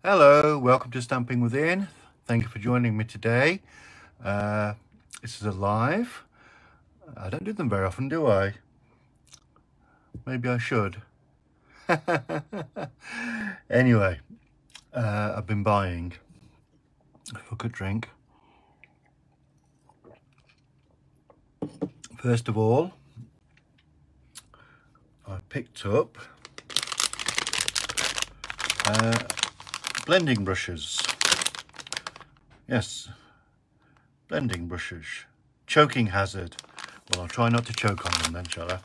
Hello, welcome to Stamping Within. Thank you for joining me today. This is a live. I don't do them very often, do I? Maybe I should. Anyway, I've been buying a good drink. First of all, I picked up blending brushes. Yes, blending brushes. Choking hazard. Well, I'll try not to choke on them then, shall I?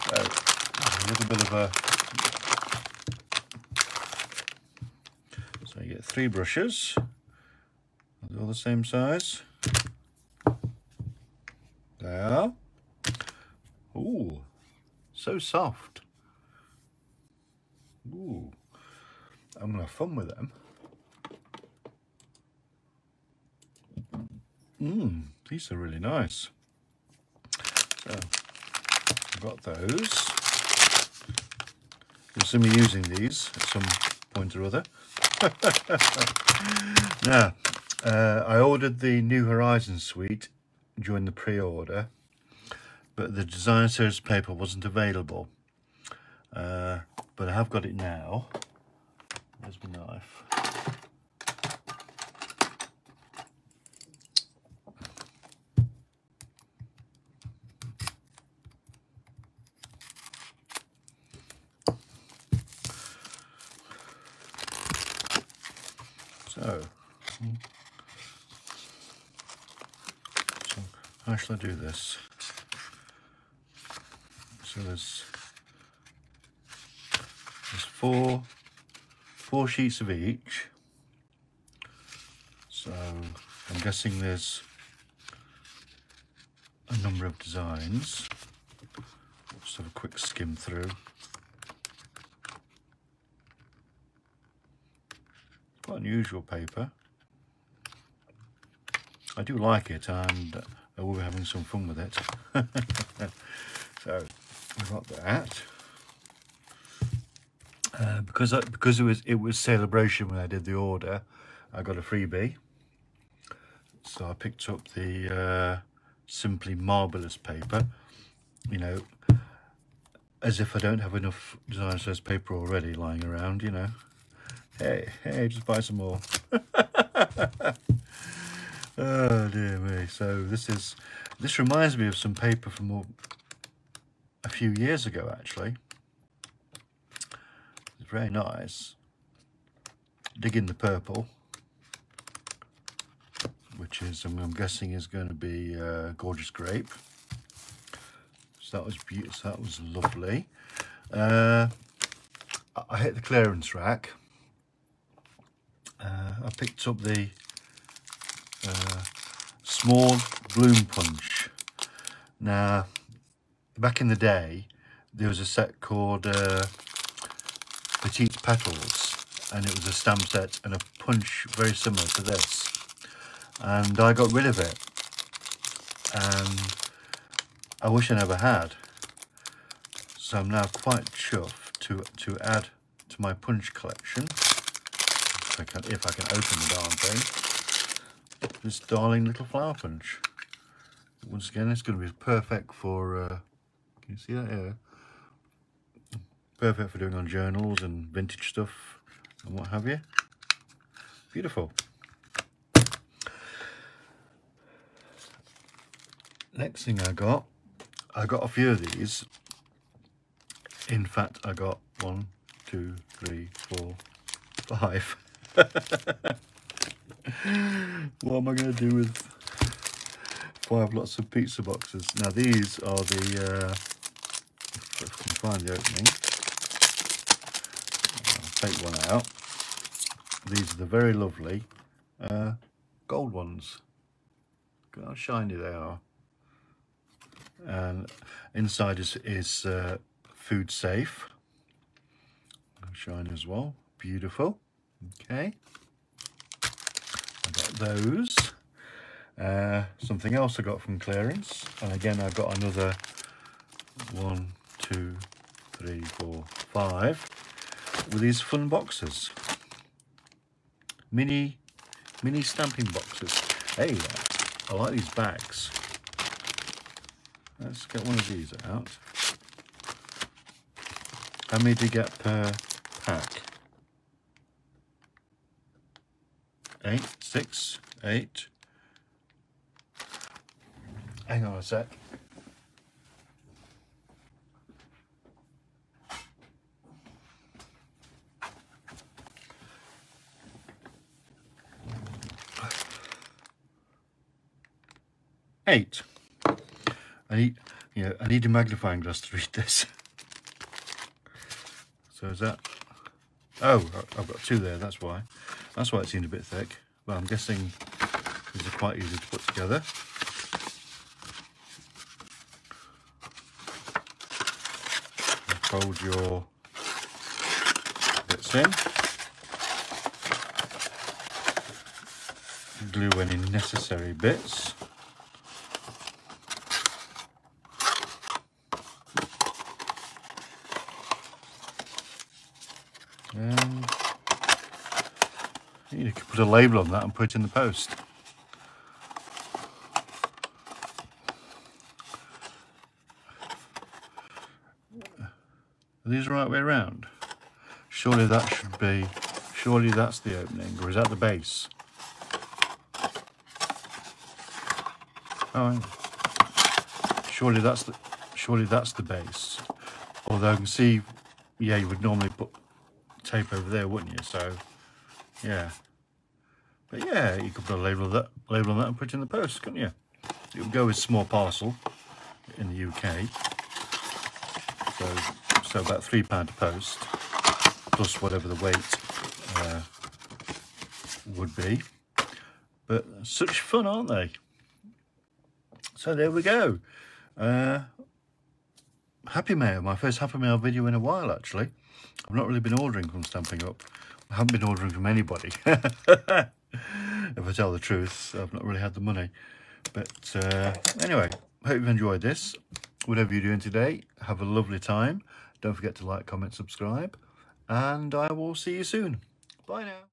So, a little bit of a... So you get 3 brushes. They're all the same size. They are. Ooh, so soft. Ooh, I'm gonna have fun with them. These are really nice. So I've got those. You'll see me using these at some point or other. Now, I ordered the New Horizons suite during the pre-order, but the design series paper wasn't available. But I have got it now. There's my knife. So how shall I do this? So there's four sheets of each. So I'm guessing there's a number of designs. Just have a quick skim through. Quite unusual paper. I do like it, and I will be having some fun with it. So I've got that. Because it was celebration when I did the order, I got a freebie. So I picked up the Simply Marvelous paper. You know, as if I don't have enough design size paper already lying around. You know, hey, just buy some more. Oh dear me. So this reminds me of some paper from a few years ago, actually. It's very nice. Dig in the purple, which is, I'm guessing, is going to be Gorgeous Grape. So that was beautiful. That was lovely. I hit the clearance rack. I picked up the small bloom punch. Now, back in the day, there was a set called Petite Petals, and it was a stamp set and a punch very similar to this. And I got rid of it, and I wish I never had. So I'm now quite chuffed to add to my punch collection, if I can open the darn thing, this darling little flower punch. Once again, it's going to be perfect for, can you see that here? Perfect for doing on journals and vintage stuff and what have you. Beautiful. Next thing I got a few of these. In fact, I got 1, 2, 3, 4, 5. What am I going to do with 5 lots of pizza boxes? Now these are the, if I can find the opening, I'll take one out. These are the very lovely gold ones. Look how shiny they are. And inside is food safe. Shiny as well. Beautiful. Okay. I got those. Something else I got from clearance, and again I got another 1, 2, 3, 4, 5 with these fun boxes, mini stamping boxes. Hey, I like these bags. Let's get one of these out. How many do you get per pack? 8, 6, 8. Hang on a sec. Eight. I need a magnifying glass to read this. So is that? Oh, I've got 2 there. That's why. That's why it seemed a bit thick. Well, I'm guessing these are quite easy to put together. Fold your bits in. Glue any necessary bits. And you could put a label on that and put it in the post. Are these the right way around? Surely that should be, surely that's the opening, or is that the base? Oh, surely that's the base. Although I can see, yeah, you would normally put tape over there, wouldn't you? So, yeah. But yeah, you could put a label on that and put it in the post, couldn't you? It would go with small parcel in the UK. So about £3 a post, plus whatever the weight would be. But such fun, aren't they? So there we go. Happy Mail, my first Happy Mail video in a while actually. I've not really been ordering from Stampin' Up. I haven't been ordering from anybody. If I tell the truth, I've not really had the money. But anyway, hope you've enjoyed this. Whatever you're doing today, have a lovely time. Don't forget to like, comment, subscribe, and I will see you soon. Bye now.